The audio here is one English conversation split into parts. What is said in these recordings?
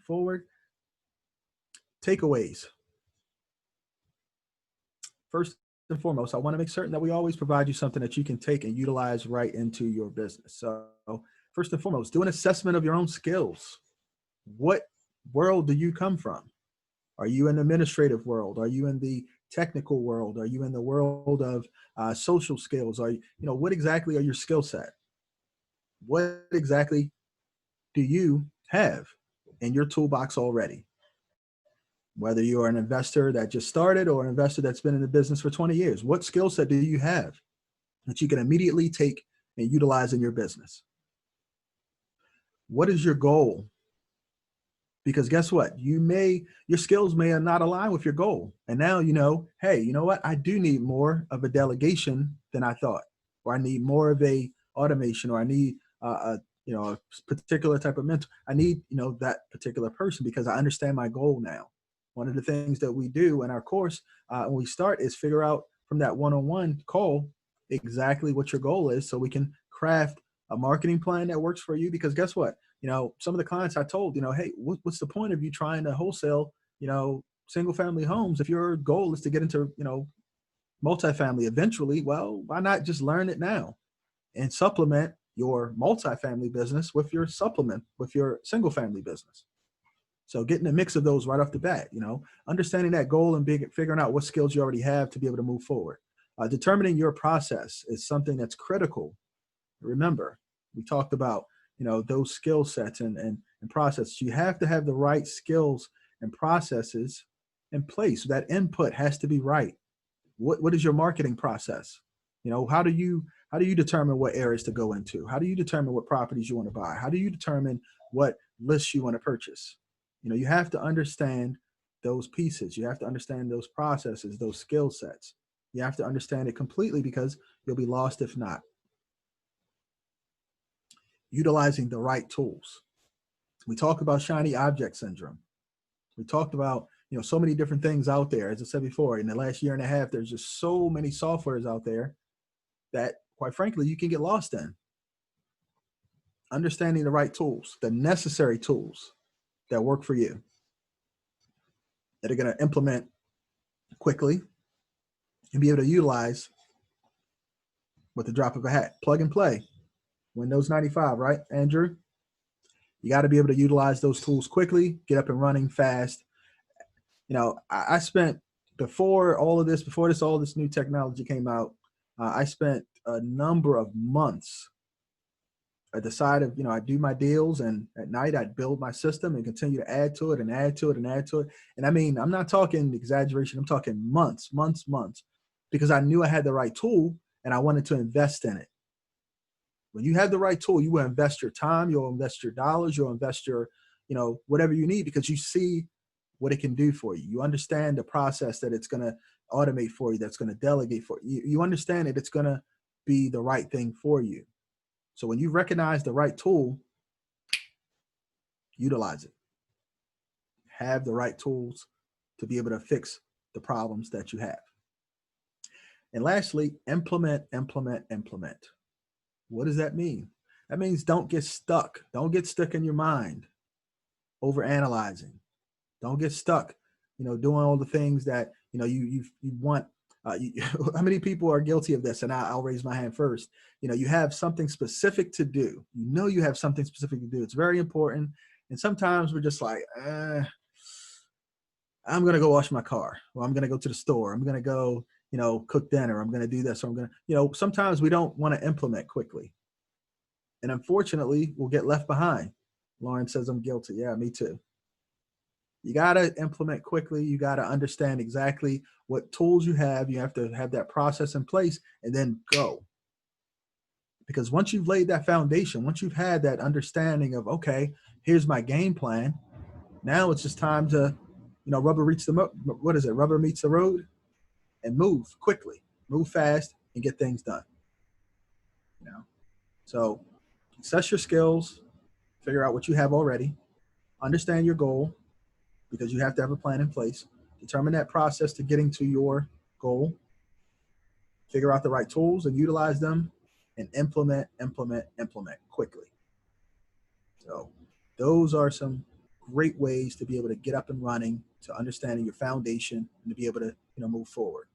forward. Takeaways. First and foremost, I want to make certain that we always provide you something that you can take and utilize right into your business. So first and foremost, do an assessment of your own skills. What world do you come from? Are you in the administrative world? Are you in the technical world? Are you in the world of social skills? Are you, what exactly are your skill set? What exactly do you have in your toolbox already? Whether you are an investor that just started or an investor that's been in the business for 20 years, what skill set do you have that you can immediately take and utilize in your business? What is your goal? Because guess what? Your skills may not align with your goal. And now you know, hey, you know what? I do need more of a delegation than I thought, or I need more of a automation, or I need a particular type of mentor. I need, that particular person because I understand my goal now. One of the things that we do in our course when we start is figure out from that one-on-one call exactly what your goal is so we can craft a marketing plan that works for you. Because guess what? Some of the clients I told, hey, what's the point of you trying to wholesale, single family homes if your goal is to get into, multifamily eventually? Well, why not just learn it now and supplement your multifamily business with your single family business? So getting a mix of those right off the bat, understanding that goal and figuring out what skills you already have to be able to move forward. Determining your process is something that's critical. Remember, we talked about, those skill sets and processes. You have to have the right skills and processes in place. That input has to be right. What is your marketing process? How do you determine what areas to go into? How do you determine what properties you want to buy? How do you determine what lists you want to purchase? You have to understand those pieces. You have to understand those processes, those skill sets. You have to understand it completely because you'll be lost if not. Utilizing the right tools. We talked about shiny object syndrome. We talked about, so many different things out there. As I said before, in the last year and a half, there's just so many softwares out there that, quite frankly, you can get lost in. Understanding the right tools, the necessary tools that work for you, that are going to implement quickly and be able to utilize with the drop of a hat. Plug and play. Windows 95, right, Andrew? You got to be able to utilize those tools quickly, get up and running fast. I spent before all this new technology came out, I spent a number of months at the side of, I do my deals, and at night I'd build my system and continue to add to it and add to it and add to it. And I mean, I'm not talking exaggeration. I'm talking months, because I knew I had the right tool and I wanted to invest in it. When you have the right tool, you will invest your time, you'll invest your dollars, you'll invest your, whatever you need, because you see what it can do for you. You understand the process that it's going to automate for you, that's going to delegate for you. You understand that it's going to be the right thing for you. So when you recognize the right tool, utilize it. Have the right tools to be able to fix the problems that you have. And lastly, implement. What does that mean? That means don't get stuck. Don't get stuck in your mind over analyzing. Don't get stuck, doing all the things that, you want. How many people are guilty of this? And I'll raise my hand first. You have something specific to do. You have something specific to do. It's very important. And sometimes we're just like, I'm going to go wash my car. Or I'm going to go to the store. I'm going to go, cook dinner. I'm going to do this. Or I'm going to, sometimes we don't want to implement quickly. And unfortunately, we'll get left behind. Lauren says I'm guilty. Yeah, me too. You got to implement quickly. You got to understand exactly what tools you have. You have to have that process in place and then go. Because once you've laid that foundation, once you've had that understanding of, okay, here's my game plan. Now it's just time to, rubber meets the road, and move quickly, move fast, and get things done. So assess your skills, figure out what you have already, understand your goal, because you have to have a plan in place, determine that process to getting to your goal, figure out the right tools and utilize them, and implement quickly. So those are some great ways to be able to get up and running, to understanding your foundation, and to be able to move forward.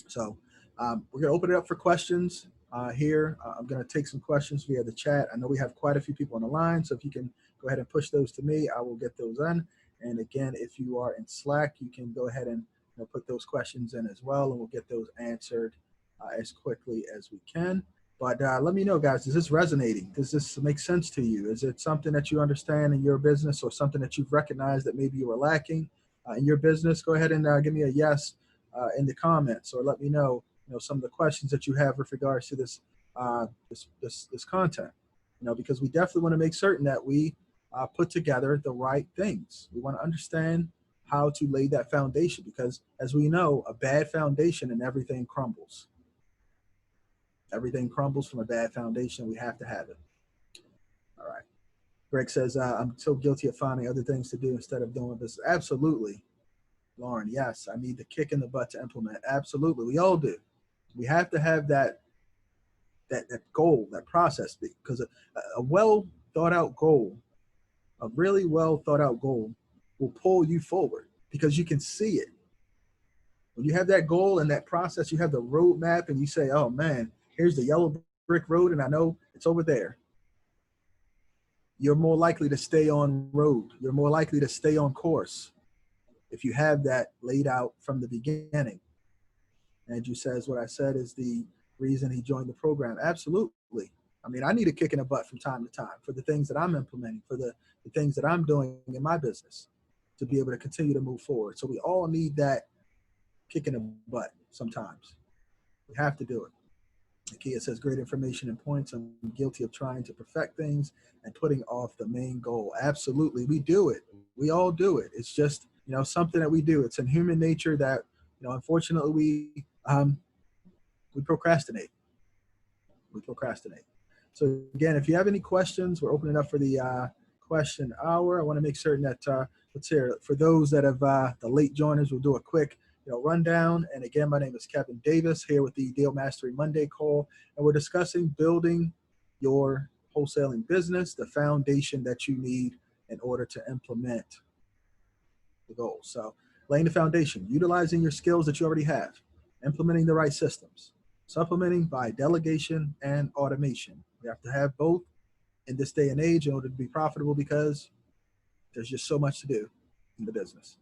So we're going to open it up for questions here. I'm going to take some questions via the chat. I know we have quite a few people on the line, so if you can go ahead and push those to me, I will get those in. And again, if you are in Slack, you can go ahead and put those questions in as well, and we'll get those answered as quickly as we can. But let me know, guys, is this resonating? Does this make sense to you? Is it something that you understand in your business, or something that you've recognized that maybe you were lacking in your business? Go ahead and give me a yes in the comments, or let me know, some of the questions that you have with regards to this this content. Because we definitely want to make certain that we put together the right things. We want to understand how to lay that foundation, because as we know, a bad foundation and everything crumbles. Everything crumbles from a bad foundation. We have to have it. All right. Greg says, I'm so guilty of finding other things to do instead of doing this. Absolutely. Lauren, yes, I need the kick in the butt to implement. Absolutely. We all do. We have to have that goal, that process, because a well thought out goal, a really well thought out goal will pull you forward because you can see it. When you have that goal and that process, you have the roadmap and you say, oh man, here's the yellow brick road and I know it's over there. You're more likely to stay on road. You're more likely to stay on course if you have that laid out from the beginning. Andrew says, what I said is the reason he joined the program. Absolutely. I mean, I need a kick in the butt from time to time for the things that I'm implementing, for the things that I'm doing in my business to be able to continue to move forward. So we all need that kick in the butt sometimes. We have to do it. Kia says, great information and points. I'm guilty of trying to perfect things and putting off the main goal. Absolutely. We do it. We all do it. It's just, something that we do. It's in human nature that, unfortunately we procrastinate. We procrastinate. So again, if you have any questions, we're opening up for the question hour. I want to make certain that let's hear for those that have the late joiners, we'll do a quick rundown. And again, my name is Kevin Davis here with the Deal Mastery Monday call, and we're discussing building your wholesaling business, the foundation that you need in order to implement the goals. So laying the foundation, utilizing your skills that you already have, implementing the right systems, supplementing by delegation and automation. We have to have both in this day and age in order to be profitable, because there's just so much to do in the business.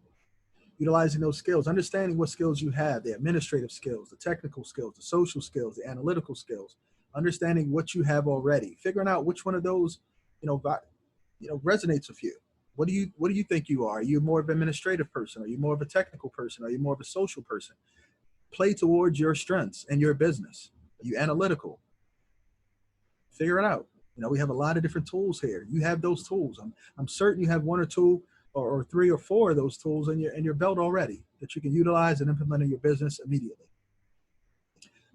Utilizing those skills, understanding what skills you have, the administrative skills, the technical skills, the social skills, the analytical skills, understanding what you have already, figuring out which one of those, resonates with you. What do you think you are? Are you more of an administrative person? Are you more of a technical person? Are you more of a social person? Play towards your strengths and your business. Are you analytical? Figure it out. We have a lot of different tools here. You have those tools. I'm certain you have one or two or three or four of those tools in your belt already that you can utilize and implement in your business immediately.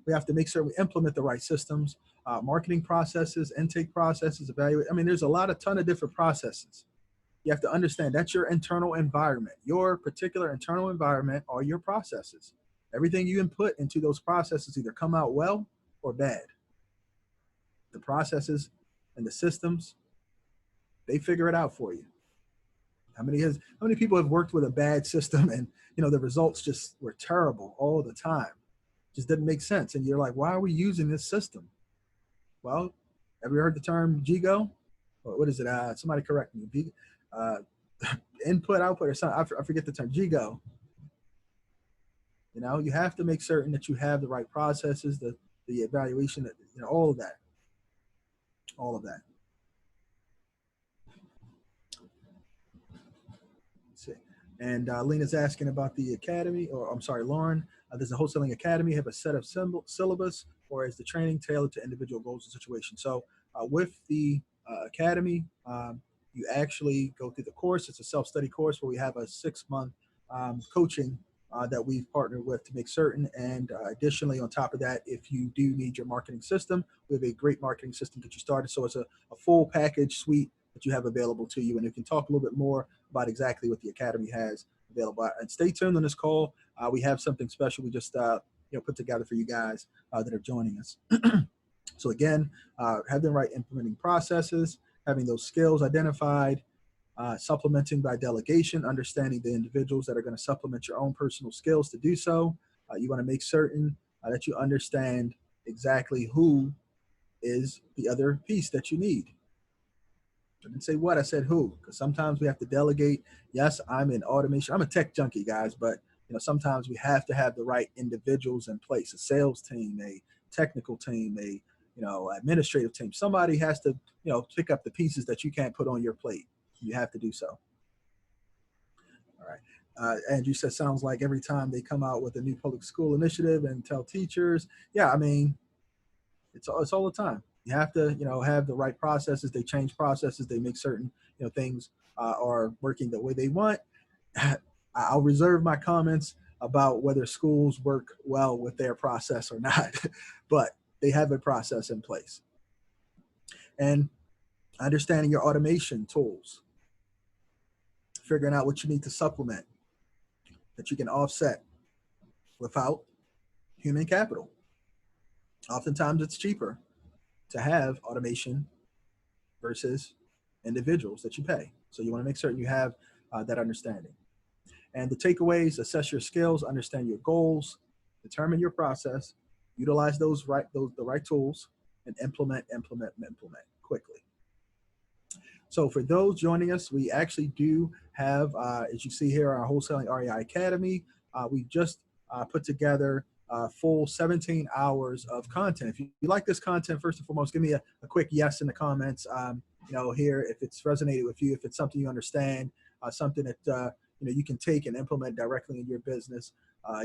We have to make sure we implement the right systems, marketing processes, intake processes, evaluate. I mean, there's a ton of different processes. You have to understand that's your internal environment. Your particular internal environment are your processes. Everything you input into those processes either come out well or bad. The processes and the systems, they figure it out for you. How many people have worked with a bad system and the results just were terrible all the time? Just didn't make sense. And you're like, why are we using this system? Well, have you heard the term GIGO? Or what is it? Somebody correct me. Input, output, or something. I forget the term. GIGO. You have to make certain that you have the right processes, the evaluation, that all of that. All of that. Let's see. And Lena's asking about the academy, or I'm sorry, Lauren. Does the Wholesaling Academy have a set of syllabus, or is the training tailored to individual goals and situations? So with the academy, you actually go through the course. It's a self-study course where we have a 6-month coaching that we've partnered with to make certain. And additionally, on top of that, if you do need your marketing system, we have a great marketing system to get you started. So it's a full package suite that you have available to you. And you can talk a little bit more about exactly what the Academy has available. And stay tuned on this call. We have something special we just put together for you guys that are joining us. So again, having the right implementing processes, having those skills identified, Supplementing by delegation, understanding the individuals that are going to supplement your own personal skills to do so. You want to make certain that you understand exactly who is the other piece that you need. I didn't say what, I said who, because sometimes we have to delegate. Yes, I'm in automation. I'm a tech junkie, guys, but sometimes we have to have the right individuals in place, a sales team, a technical team, a administrative team. Somebody has to, pick up the pieces that you can't put on your plate. You have to do so. All right. Andrew said, sounds like every time they come out with a new public school initiative and tell teachers, yeah, I mean, it's all the time. You have to, have the right processes. They change processes. They make certain, things are working the way they want. I'll reserve my comments about whether schools work well with their process or not, but they have a process in place. And understanding your automation tools, figuring out what you need to supplement that you can offset without human capital. Oftentimes it's cheaper to have automation versus individuals that you pay. So you want to make certain you have that understanding. And the takeaways: assess your skills, understand your goals, determine your process, utilize the right tools, and implement quickly. So for those joining us, we actually do have, as you see here, our Wholesaling REI Academy. We just put together full 17 hours of content. If you like this content, first and foremost, give me a quick yes in the comments. Here, if it's resonated with you, if it's something you understand, something that you can take and implement directly in your business.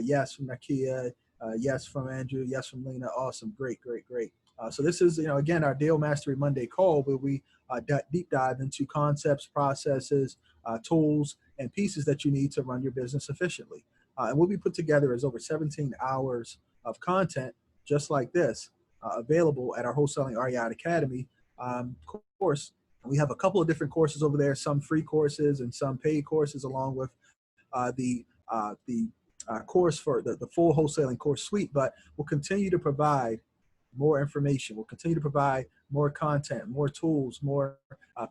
Yes from Nakia, yes from Andrew, yes from Lena. Awesome, great. So this is, again, our Deal Mastery Monday call, where we deep dive into concepts, processes, tools, and pieces that you need to run your business efficiently. And what we put together is over 17 hours of content just like this, available at our Wholesaling REI Academy course. We have a couple of different courses over there, some free courses and some paid courses, along with the course for the full wholesaling course suite. But we'll continue to provide more information. We'll continue to provide more content, more tools, more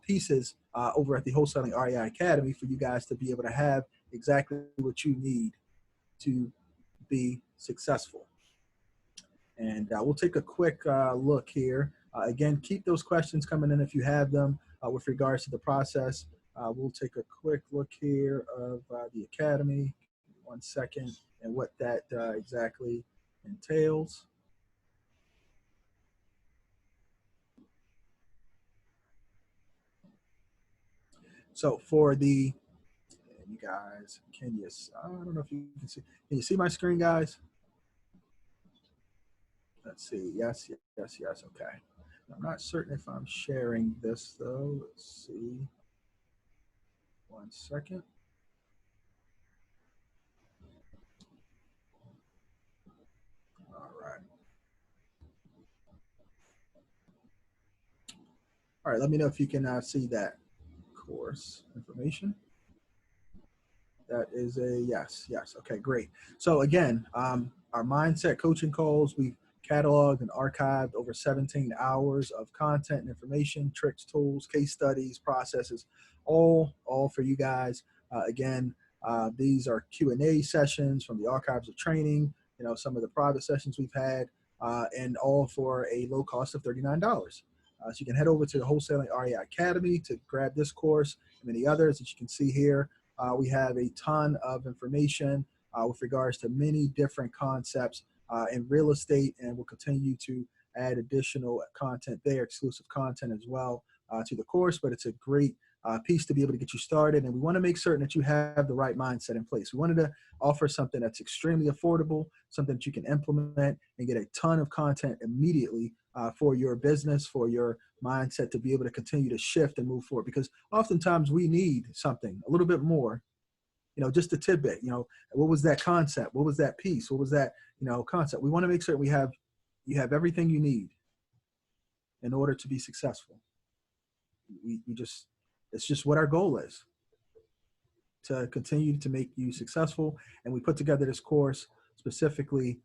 pieces over at the Wholesaling REI Academy for you guys to be able to have exactly what you need to be successful. And we'll take a quick look here. Again, keep those questions coming in if you have them with regards to the process. We'll take a quick look here of the Academy. 1 second, and what that exactly entails. So for the, you guys, I don't know if you can you see my screen, guys? Let's see. Yes. Okay. I'm not certain if I'm sharing this though. Let's see. 1 second. All right. All right. Let me know if you can see that course information. That is a yes. Okay, great. So again, our mindset coaching calls, we've cataloged and archived over 17 hours of content and information, tricks, tools, case studies, processes, all for you guys. Again, these are Q&A sessions from the archives of training, some of the private sessions we've had, and all for a low cost of $39. So you can head over to the Wholesaling REI Academy to grab this course and many others that you can see here. We have a ton of information with regards to many different concepts in real estate, and we'll continue to add additional content there, exclusive content as well to the course. But it's a great piece to be able to get you started, and we want to make certain that you have the right mindset in place. We wanted to offer something that's extremely affordable, something that you can implement and get a ton of content immediately for your business, for your mindset to be able to continue to shift and move forward. Because oftentimes we need something a little bit more, just a tidbit, what was that concept? What was that piece? What was that, concept? We want to make sure you have everything you need in order to be successful. It's just what our goal is, to continue to make you successful. And we put together this course specifically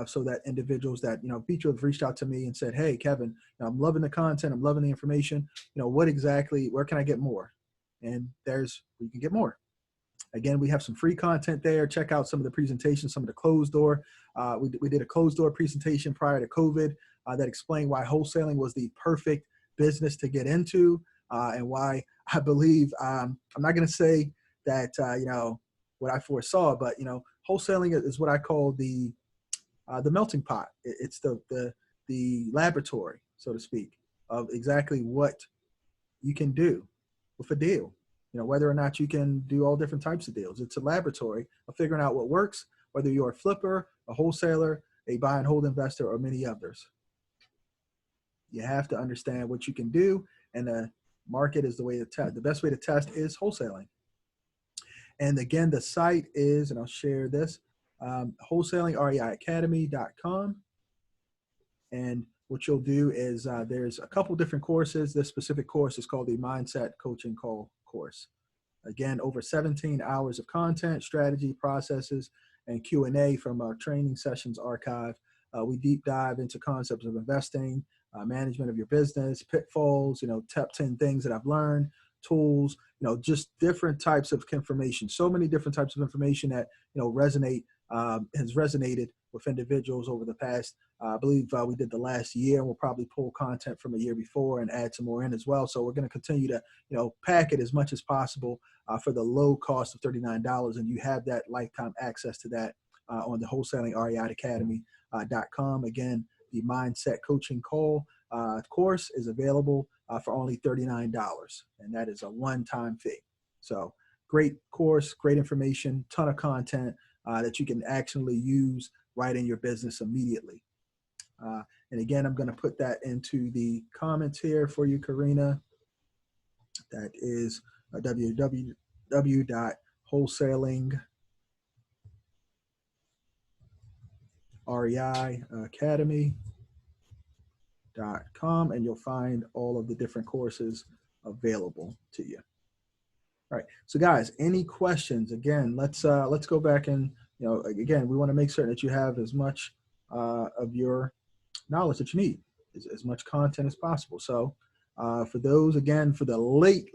so that individuals that, people have reached out to me and said, hey, Kevin, I'm loving the content. I'm loving the information. Where can I get more? and there's where you can get more. Again, we have some free content there. Check out some of the presentations, some of the closed door. We did a closed door presentation prior to COVID that explained why wholesaling was the perfect business to get into, and why I believe, I'm not going to say that, what I foresaw, but, wholesaling is what I call the melting pot. It's the laboratory, so to speak, of exactly what you can do with a deal. Whether or not you can do all different types of deals. It's a laboratory of figuring out what works, whether you're a flipper, a wholesaler, a buy and hold investor, or many others. You have to understand what you can do, and the market is the way to test. The best way to test is wholesaling. And again, the site is, and I'll share this, wholesalingreiacademy.com. And what you'll do is there's a couple different courses. This specific course is called the Mindset Coaching Call course. Again, over 17 hours of content, strategy, processes, and Q&A from our training sessions archive. We deep dive into concepts of investing, management of your business, pitfalls, top 10 things that I've learned, tools, just different types of information. So many different types of information that, has resonated with individuals over the past, I believe we did the last year, and we'll probably pull content from a year before and add some more in as well. So we're going to continue to, pack it as much as possible for the low cost of $39. And you have that lifetime access to that on the wholesalingreiacademy.com. Again, the Mindset Coaching Call course is available for only $39, and that is a one-time fee. So great course, great information, ton of content that you can actually use right in your business immediately. And again, I'm going to put that into the comments here for you, Karina. That is www.wholesalingreiacademy.com, and you'll find all of the different courses available to you. All right. So guys, any questions? Again, let's go back and, again, we want to make certain that you have as much of your knowledge that you need, as much content as possible. So for those, again, for the late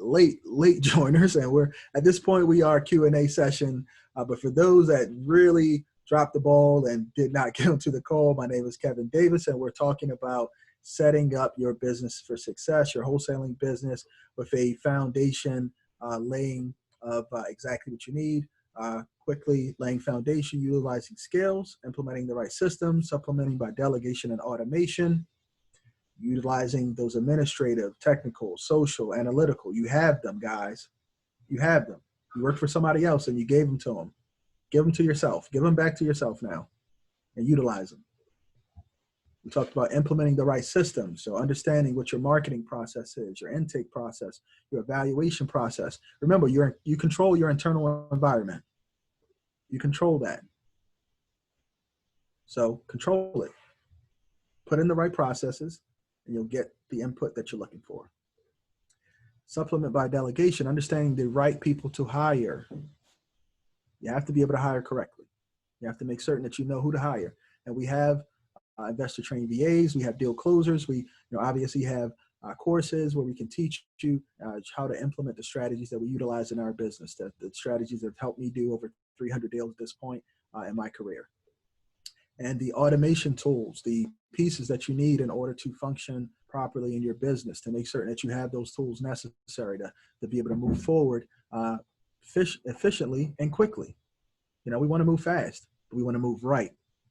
joiners, and we're at this point, we are Q&A session, but for those that really dropped the ball and did not get onto the call, my name is Kevin Davis, and we're talking about setting up your business for success, your wholesaling business, with a foundation laying of exactly what you need. Quickly laying foundation, utilizing skills, implementing the right systems, supplementing by delegation and automation, utilizing those administrative, technical, social, analytical. You have them, guys. You have them. You work for somebody else and you gave them to them. Give them to yourself. Give them back to yourself now and utilize them. We talked about implementing the right systems. So understanding what your marketing process is, your intake process, your evaluation process. Remember, you control your internal environment. You control that. So control it. Put in the right processes, and you'll get the input that you're looking for. Supplement by delegation, understanding the right people to hire. You have to be able to hire correctly. You have to make certain that you know who to hire. And we have investor training VAs. We have deal closers. We obviously have courses where we can teach you how to implement the strategies that we utilize in our business, the strategies that have helped me do over 300 deals at this point in my career. And the automation tools, the pieces that you need in order to function properly in your business, to make certain that you have those tools necessary to be able to move forward efficiently and quickly. We want to move fast, but we want to move right.